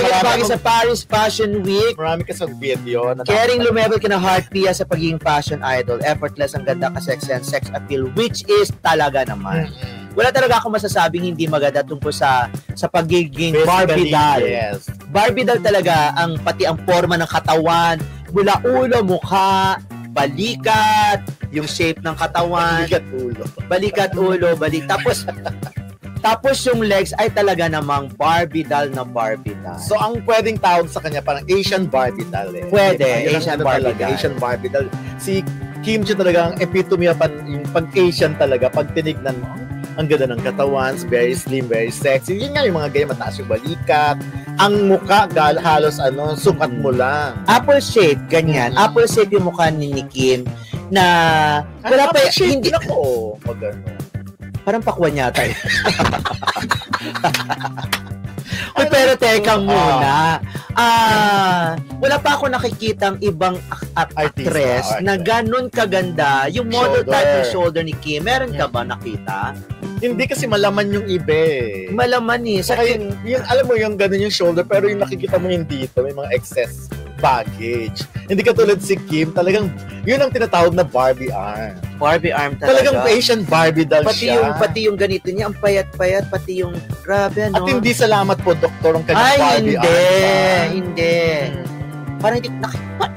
bagay sa Paris Fashion Week. Marami ka sa video. Caring lumebel ka na heart Pia sa pagiging fashion idol. Effortless ang ganda ka sex and sex appeal, which is talaga naman. Wala talaga akong masasabing hindi maganda tungkol sa pagiging Barbie doll. Yes. Barbie doll talaga, pati ang forma ng katawan, mula ulo, mukha, balikat, yung shape ng katawan. Balikat ulo. Tapos yung legs ay talaga namang Barbie doll na Barbie doll. So ang pwedeng tawag sa kanya parang Asian Barbie doll eh. Pwede, Asian Barbie doll. Asian Barbie doll. Si Kim Chiu talaga ang epitome yung pag-Asian talaga. Pag tinignan mo, ang ganda ng katawan, very slim, very sexy. Yun nga yung mga ganyan, mataas yung balikat. Ang mukha, halos sukat mo lang. Apple shape, ganyan. Apple shape yung mukha ni Kim na wala pa hindi ako magano. Parang pakwan yata. Uy, pero teka muna. Wala pa ako nakikitang ibang actress na ganun kaganda. Yung model type ng shoulder ni Kim, meron ka ba nakita? Hindi kasi malaman yung iba eh. Malaman eh. Saka yung alam mo yung ganun yung shoulder, pero yung nakikita mo yung dito, may mga excess baggage. Hindi katulad si Kim, talagang yun ang tinatawag na Barbie arm. Barbie arm talaga. Talagang Asian Barbie doll siya. Pati yung ganito niya, ang payat-payat, pati yung grabe, At hindi salamat po, doktor, ang kanyang Barbie arm. Hindi. Parang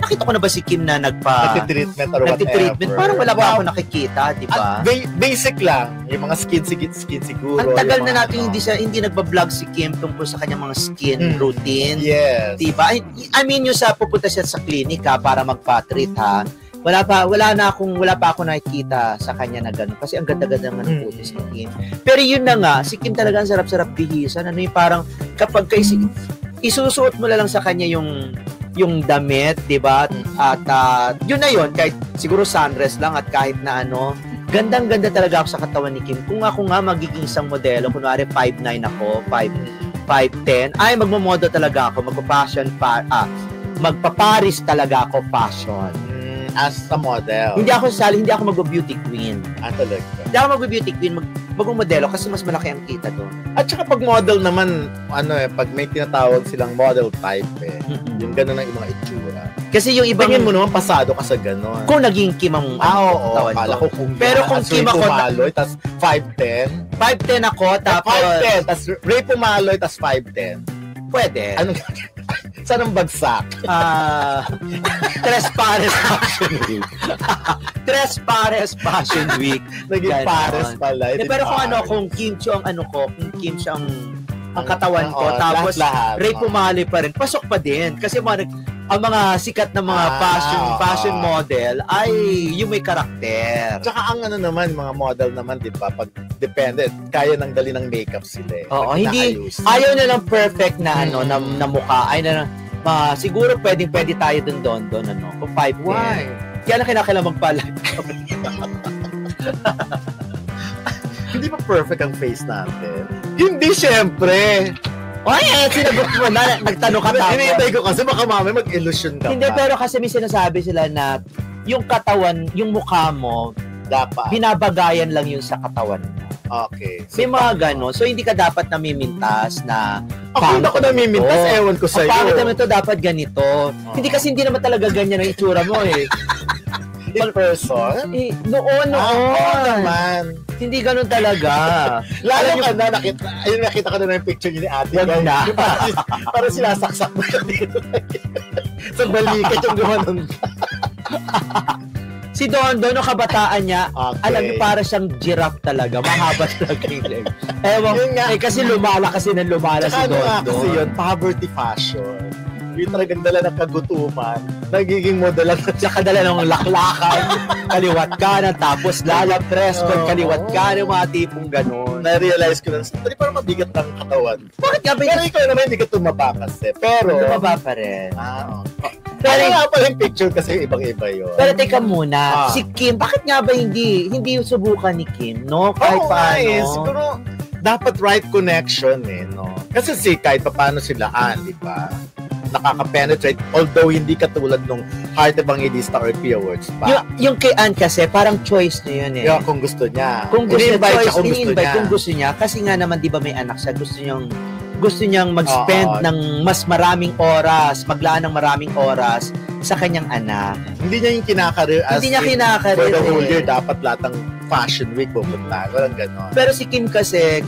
nakita ko na ba si Kim na nagtitreatment or whatever? Nagtitreatment. Parang wala ba ako nakikita, di ba? Basic lang. Yung mga skin siguro. Ang tagal na natin hindi nagba-vlog si Kim tungkol sa kanyang mga skin routine. Yes. Di ba? I mean, yung pupunta siya sa klinik para magpa-treat ha. Wala pa ako nakikita sa kanya na gano'n. Kasi ang ganda-ganda ng putis ni Kim. Pero yun na nga, si Kim talaga ang sarap-sarap bihisan. Yung parang kapag isusuot mo lang sa kanya yung damit, 'di ba? At yun na yun, kahit siguro sundress lang at kahit na gandang-ganda talaga ako sa katawan ni Kim. Kung ako nga magiging isang modelo, kunwari 5'9 ako, 5'10, ay magmo-model talaga ako, magpaparis talaga ako fashion. As a model. Hindi ako mag-beauty queen. Talaga. Hindi ako mag-beauty queen, mag-modelo kasi mas malaki ang kita doon. At saka pag model naman, pag may tinatawag silang model type yung gano'n ang mga itsura. Kasi yung ibang mo naman pasado ka sa gano'n. Kung naging Kim ang katawan ko. Pero kung Kim ako, Maloy, tas 5'10". 5'10 ako, tapos 5'10", tas Ray Pumaloy, tas 5'10". Pwede. Saan ang bagsak? Tres Pares Fashion Week. Tres Pares Fashion Week. Naging Pares pala. Pero kung Kim Chiu kung Kim Chiu ang katawan ko, tapos Ray Pumaloy pa rin, pasok pa din. Kasi ang mga sikat na mga fashion model ay yung may karakter. Tsaka ang mga model naman, di ba, pag depende, kaya nang dali ng makeup sila eh. Oo, ayaw na lang perfect na na mukha. Ay na siguro pwede tayo doon kung 5'10". Why? Kaya lang kinakailangan magpala. Hindi ba perfect ang face natin? Hindi, syempre. Sinagot mo na, nagtanong ka tapos. Hinihintay ko kasi baka mamaya mag-illusion ka. Hindi, pero kasi may sinasabi sila na yung katawan, yung mukha mo, dapat binabagayan lang yun sa katawan mo. Okay. So, may mga gano'n. So, hindi ka dapat namimintas na ako namimintas, ewan ko sa'yo. Ang pangit naman ito, dapat ganito. Hindi naman talaga ganyan ang itsura mo eh. In person? Noon. Naman. Hindi ganun talaga. Lalo ka na, nakita ko na yung picture niya ni ate. Parang sinasaksak mo dito. Sa balikat yung gumanon. Si Don, no kabataan niya, alam niyo, para siyang giraffe talaga. Mahaba talaga yung leg. Kasi lumala si Don. Kasi yun, poverty fashion. Yung talagang dala ng kagutuman, nagiging model lang. Tsaka dala ng laklakan, kaliwat kanan, tapos lalap dress code, kaliwat kanan, mga tipong gano'n. Na-realize ko lang, parang mabigat ng katawan. Bakit nga ba? Pero ikaw naman, hindi ka tumaba kasi. Pero tumaba pa rin. Pero nga pala yung picture kasi ibang-iba yun. Pero teka muna, si Kim, bakit nga ba hindi subukan ni Kim, no? Kahit paano. Siguro, dapat right connection no? Kasi kahit paano sila, di ba? Nakaka-penetrate, although hindi katulad nung Heart Evangelista or Pia Words pa. Yung kay Ann kasi, parang choice niya yun eh. Yeah, kung gusto niya. Kung gusto niya, kasi nga naman, di ba may anak siya, gusto niyang gusto niyang mag-spend ng mas maraming oras, maglaan ng maraming oras sa kanyang anak. Hindi niya yung kinakarir as Hindi niya kinakarir. for the whole year, dapat lahat ng fashion week pupunta. Walang ganon. Pero si Kim kasi,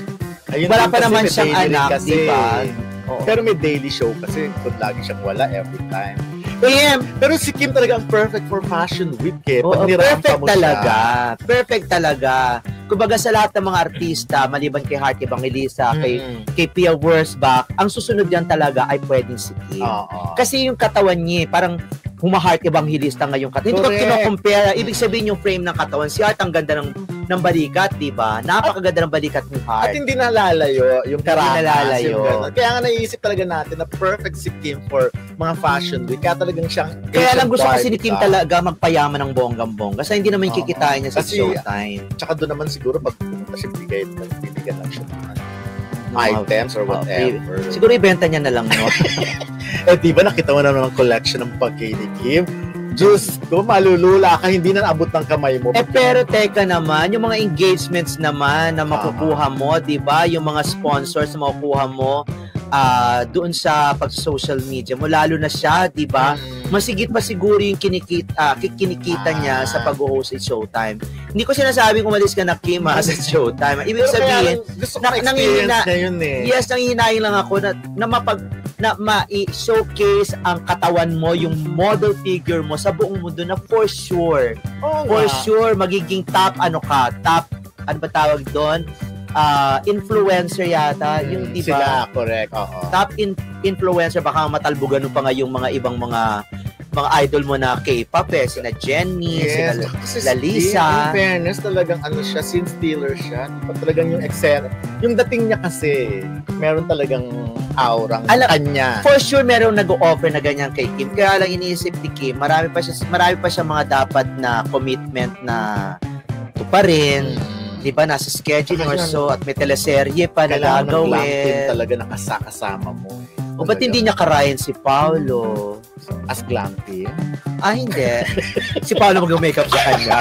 Ayun wala din pa kasi, naman may siyang daily rin anak, kasi. di ba? Oo. Pero may daily show kasi kung lagi siyang wala every time. Kim, Pero si Kim talaga ang perfect for fashion week eh. oo, Pag nirampa perfect mo talaga. siya. Perfect talaga. Kumbaga sa lahat ng mga artista, maliban kay Heart Evangelista, kay Pia Wurzbach, ang susunod yan talaga ay pwedeng si Kim. Oo. Kasi yung katawan niya, parang huma-Heart Evangelista ngayong katawan. Hindi ko Correct. kino-compare. Ibig sabihin yung frame ng katawan. Si Heart ang ganda ng balikat, di ba? Napakaganda ng balikat ni At Heart. hindi nalalayo yung karakas. nalalayo. Yung ganon. Kaya nga naiisip talaga natin na perfect si Kim for mga fashion week. Kaya talagang siyang Kaya lang Asian gusto kasi bar, ni Kim diba? talaga magpayaman ng bonggang-bongga. Kasi hindi naman Oo. kikitain niya sa Kasi, Showtime. Tsaka doon naman siguro pag pumunta siya bibigyan lang siya ng Mga- items or whatever. Siguro ibenta niya na lang, no? Eh, di ba nakita mo na naman ang collection ng pagkain ni Kim? Diyos ko, malulula ka, hindi na naabot ng kamay mo. Pero teka naman, yung mga engagements naman na makukuha mo, di ba? Yung mga sponsors na makukuha mo doon sa pag-social media mo, lalo na siya, di ba? Masigit pa siguro yung kinikita niya sa pag-host sa Showtime. Hindi ko sinasabing umalis ka na, Kim, sa Showtime. Ibig Pero sabihin, kaya lang, gusto ko na-experience niya yun eh. yes, nanghihinayin lang ako na ma-showcase ang katawan mo, yung model figure mo sa buong mundo na for sure, Oo for nga. sure, magiging top, ano ba tawag doon? Influencer yata, yung di ba? Sila, correct, oo. Top influencer, baka matalbugan mo pa nga yung mga ibang mga idol mo na K-pop sina Jennie, Yes, sina kasi Lalisa. in fairness, talagang ano siya, scene stealer siya. Talagang yung yung dating niya kasi, meron talagang aurang kanya. For sure, merong nag-o-offer na ganyan kay Kim. Kaya lang iniisip ni Kim, marami pa siya mga dapat na commitment na tuparin. Di ba, nasa scheduling or so, at may teleserye pa na Kailangan ng glam team gagawin. talaga nakasama mo. O ba't hindi niya karayan si Paolo? As glam team? Hindi. Si Paolo mag-makeup sa kanya.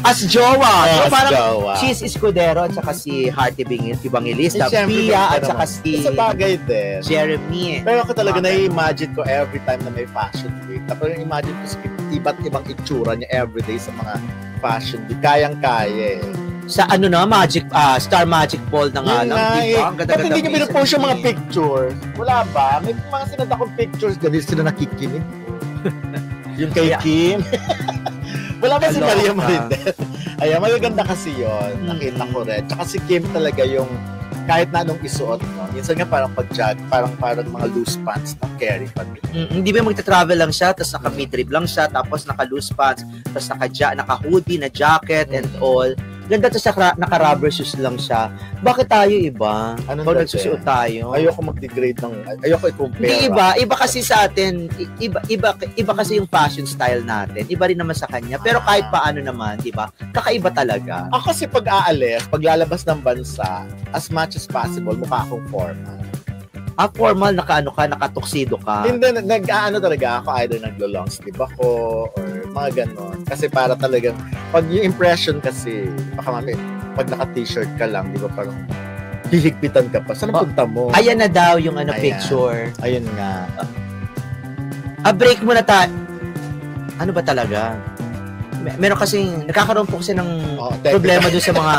As jowa. So, As parang jowa. she's Escudero at saka si Heart Evangelista, Siyempre, Pia at ganun saka naman. si Sa bagay din. Jeremy. Pero ako talaga Okay. na-imagine ko every time na may fashion week. Tapos imagine ko si iba't ibang itsura niya everyday sa mga fashion week. Kayang-kaya eh. Sa Star Magic Ball na nga Yun lang, nga di eh. ba? Ang Ba't ganda-ganda hindi niyo pinupost yung mga minsan pictures? Wala ba? May mga sinad akong pictures. Ganun sila nakikinig. Yung kay Yeah. Kim. Wala ba si Kaloka. Maria Marindel? Ayan, magaganda kasi yun. Nakita ko rin. Tsaka si Kim talaga yung kahit na anong isuot, no? Minsan nga parang pag-jog, parang mga loose pants na carry pa din. Hindi ba magta-travel lang siya, tapos naka-midrib lang siya, tapos naka-loose pants, tapos naka-hoodie na jacket and all. Ganda to siya, naka-rubber shoes lang siya. Bakit tayo iba? Anong Pag dati? nagsusuot tayo? Ayoko mag-degrade ayoko i-compare. Hindi iba kasi sa atin, iba kasi yung fashion style natin. Iba rin naman sa kanya. Pero kahit paano naman, di ba? Kakaiba talaga. Ako kasi pag aalis, pag lalabas ng bansa, as much as possible, mukha akong formal. Formal, nakatuksido ka. Hindi, nag-aano talaga ako, either naglo-long sleeve ako, or mga ganon. Kasi para talagang, pag yung impression kasi, baka mami, pag naka-t-shirt ka lang, di ba parang, hihigpitan ka pa. Saan ang punta mo? Ayan na daw yung Ayan. picture. Ayun nga. Break muna tayo. Ano ba talaga? Meron kasing, nagkakaroon po kasi ng problema doon sa mga...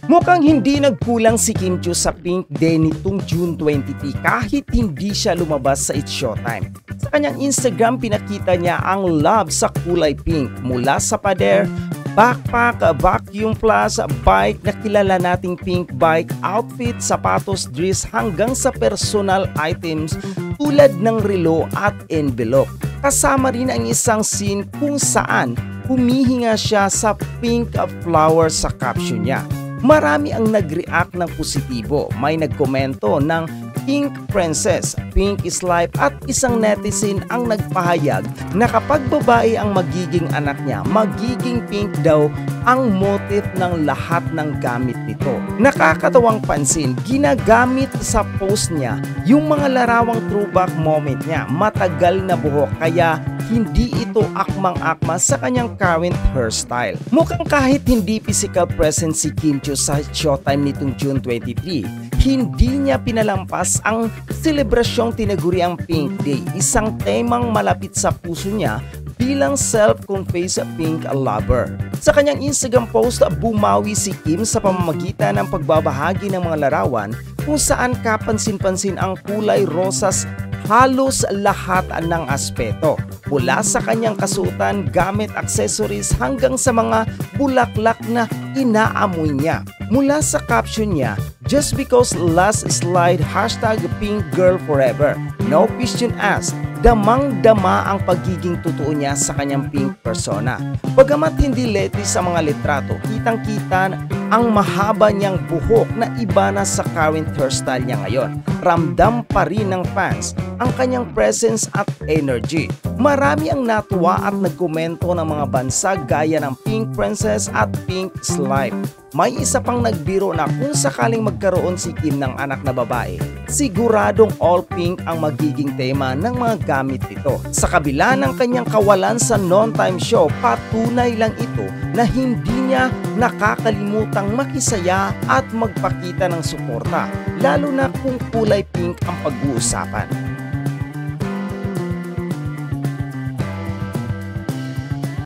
Mukhang hindi nagkulang si Kim Chiu sa Pink Day nitong June 23 kahit hindi siya lumabas sa It's Showtime. Sa kanyang Instagram, pinakita niya ang love sa kulay pink mula sa pader, backpack, vacuum plus, bike na kilala nating pink bike, outfit, sapatos, dress hanggang sa personal items tulad ng relo at envelope. Kasama rin ang isang scene kung saan humihinga siya sa pink flower sa caption niya. Marami ang nag-react ng positibo. May nagkomento ng Pink Princess, Pink is Life at isang netizen ang nagpahayag na kapag babae ang magiging anak niya, magiging pink daw ang motif ng lahat ng gamit nito. Nakakatawang pansin, ginagamit sa post niya yung mga larawang throwback moment niya. Matagal na buhok kaya hindi ito akmang-akma sa kanyang current hairstyle. Mukhang kahit hindi physical present si Kim Chiu sa Showtime nitong June 23, hindi niya pinalampas ang selebrasyong tinaguriang Pink Day, isang temang malapit sa puso niya bilang self-confessed pink lover. Sa kanyang Instagram post, bumawi si Kim sa pamamagitan ng pagbabahagi ng mga larawan kung saan kapansin-pansin ang kulay rosas halos lahat ng aspeto. Mula sa kanyang kasuotan gamit accessories hanggang sa mga bulaklak na inaamoy niya. Mula sa caption niya, "Just because last slide #PinkGirlForever. No question asked." Damang-dama ang pagiging totoo niya sa kanyang pink persona. Bagamat hindi leti sa mga litrato, kitang-kita ang mahaba niyang buhok na iba na sa current hairstyle niya ngayon. Ramdam pa rin ng fans ang kanyang presence at energy. Marami ang natuwa at nagkomento ng mga bansa gaya ng Pink Princess at Pink Slime. May isa pang nagbiro na kung sakaling magkaroon si Kim ng anak na babae, siguradong all pink ang magiging tema ng mga gamit nito. Sa kabila ng kanyang kawalan sa non-time show, patunay lang ito na hindi niya nakakalimutang makisaya at magpakita ng suporta, lalo na kung kulay pink ang pag-uusapan.